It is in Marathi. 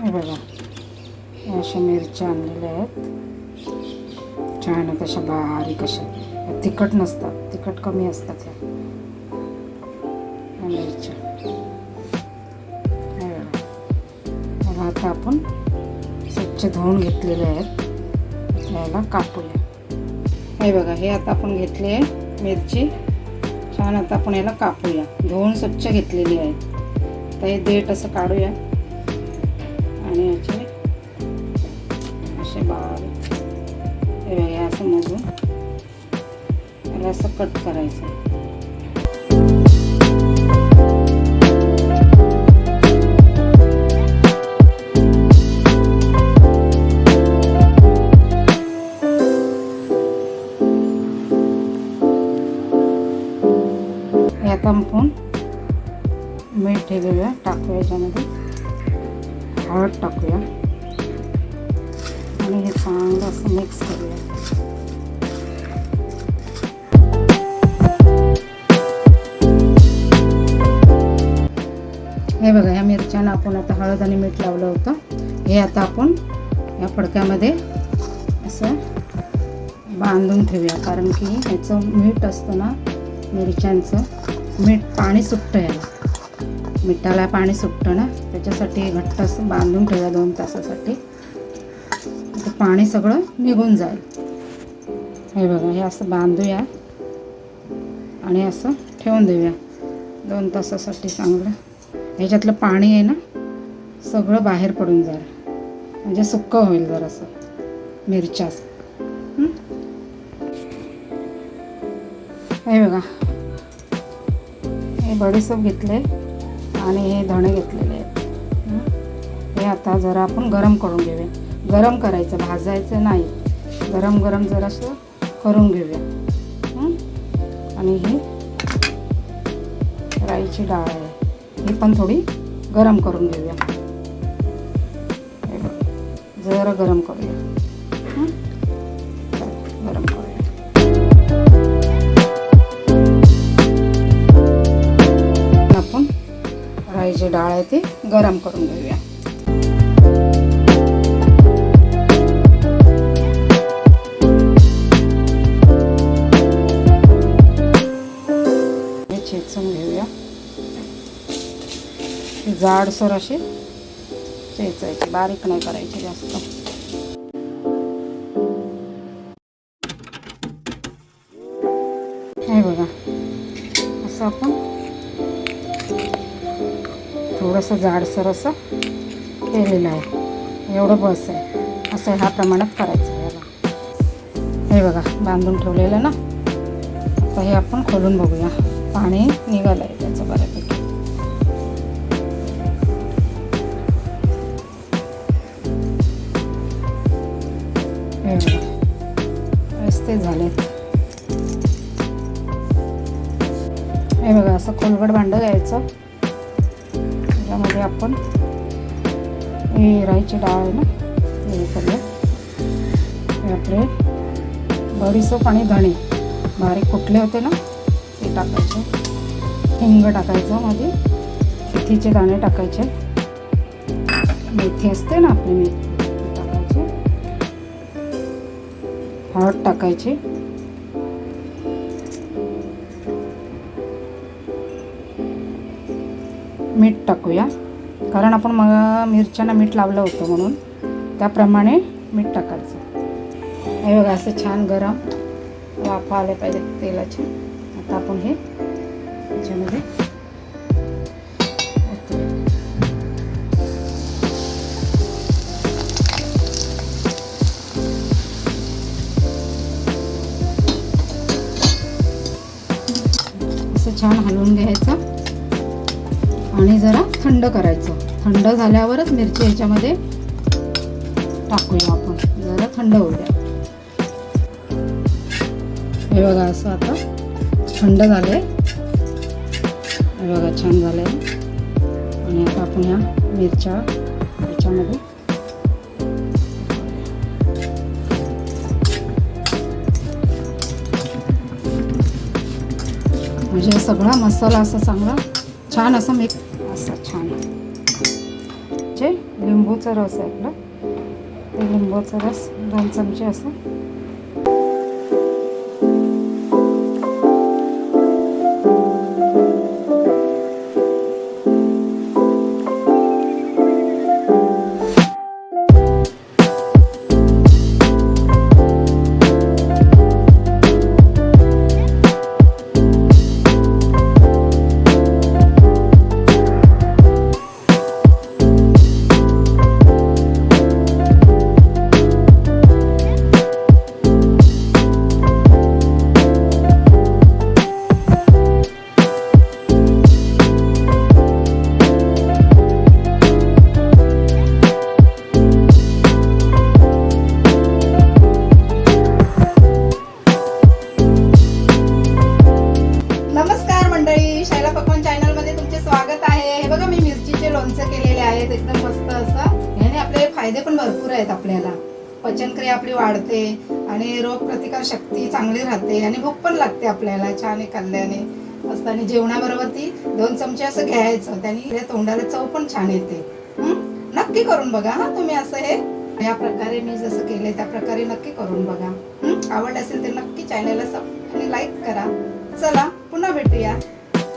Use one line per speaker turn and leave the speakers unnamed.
हे बघा, अशा मिरच्या आणलेल्या आहेत. छान आहेत, अशा बारीक अशा. तिखट नसतात, तिखट कमी असतात ह्या मिरच्या. हे बघा, आता आपण स्वच्छ धुवून घेतलेले आहेत. याला कापूया. हे बघा, हे आता आपण घेतले आहे मिरची. छान, आता आपण याला कापूया. धुवून स्वच्छ घेतलेली आहे. तर हे देठ असं काढूया आणि याचे असे बारीक, हे बघा, असं मधून याला असं कट करायचं. हे आता आपण मीठ हे घेऊया, टाकूया याच्यामध्ये. हळद टाकूया आणि हे चांगलं असं मिक्स करूया. हे बघा, ह्या मिरच्यांना आपण आता हळद आणि मीठ लावलं होतं. हे आता आपण या फडक्यामध्ये असं बांधून ठेवूया, कारण की ह्याचं मीठ असतं ना, मिरच्यांचं मीठ पाणी सुटतं. याला मिठाला पाणी सुटतं ना, त्याच्यासाठी घट्ट असं बांधून ठेवूया 2 तासासाठी. ते पाणी सगळं निघून जाईल. हे बघा, हे असं बांधूया आणि असं ठेवून देऊया 2 तासासाठी. चांगलं ह्याच्यातलं पाणी आहे ना, सगळं बाहेर पडून जाईल, म्हणजे सुक्कं होईल जरासं मिरच्या. हे बघा, हे बडीशेप घेतले आणि हे धणे घेतलेले आहेत. हे आता जरा आपण गरम करून घेऊया. गरम करायचं, भाजायचं नाही. गरम गरम जरासं करून घेऊया. आणि ही राईची डाळ आहे, ही पण थोडी गरम करून घेऊया. हे बघा, जरा गरम करूया. गरम करूया. आपण राईची डाळ आहे ती गरम करून घेऊया. हे चेचून घेऊया. जाडसर अशी चेचायची, बारीक नाही करायची जास्त. हे बघा, असं आपण थोडंसं जाडसर असं केलेलं आहे. एवढं बस आहे. असं ह्या प्रमाणात करायचं आहे. हे बघा, बांधून ठेवलेलं ना. आता हे आपण खोलून बघूया. पाणी निघालं आहे त्याचं बऱ्यापैकी. हे बघा, व्यवस्थित झाले. हे बघा, असं खोलगट भांडं घ्यायचं. त्यामध्ये आपण ही राईची डाळ आहे ना, हे करूया. हे आपले बडीशेप आणि धणे बारीक कुटले होते ना, ते टाकायचे. हिंग टाकायचं, मध्ये मेथीचे दाणे टाकायचे. मेथी असते ना आपली, मेथी ते टाकायचे. हळद टाकायची. मीठ टाकूया, कारण आपण मग मिरच्यांना मीठ लावलं होतं म्हणून त्याप्रमाणे मीठ टाकायचं. हे बघा, असं छान गरम वाफा आले पाहिजे तेलाचे. आता आपण हे याच्यामध्ये असं छान हलवून घ्यायचं आणि जरा थंड करायचं. थंड झाल्यावरच मिरची ह्याच्यामध्ये टाकूया आपण. जरा थंड होऊ द्या. हे बघा, असं आता थंड झाले. हे बघा, छान झाले. आणि आता आपण ह्या मिरच्या ह्याच्यामध्ये म्हणजे सगळा मसाला असा चांगला छान असं मिक्स असं छान जे लिंबूचा रस आहे आपला, ते लिंबूचा रस 2 चमचे असं.
नमस्कार मंडळी, शैला पकवान चॅनल मध्ये तुमचे स्वागत आहे. हे बघा, मी मिरचीचे लोणचे केलेले आहेत, एकदम मस्त असं. याने आपले फायदे पण भरपूर आहेत. आपल्याला पचनक्रिया आपली वाढते आणि रोगप्रतिकार शक्ती चांगली राहते आणि भूक पण लागते आपल्याला छान खाल्ल्याने मस्त. आणि जेवणाबरोबर ती 2 चमचे असं घ्यायचं, त्याने तोंडाला चव पण छान येते. नक्की करून बघा हा तुम्ही असं. हे या प्रकारे मी जसं केले त्या प्रकारे नक्की करून बघा. आवड असेल तर नक्की चॅनलला सबस्क्राईब आणि लाईक करा. चला पुन्हा भेटूया.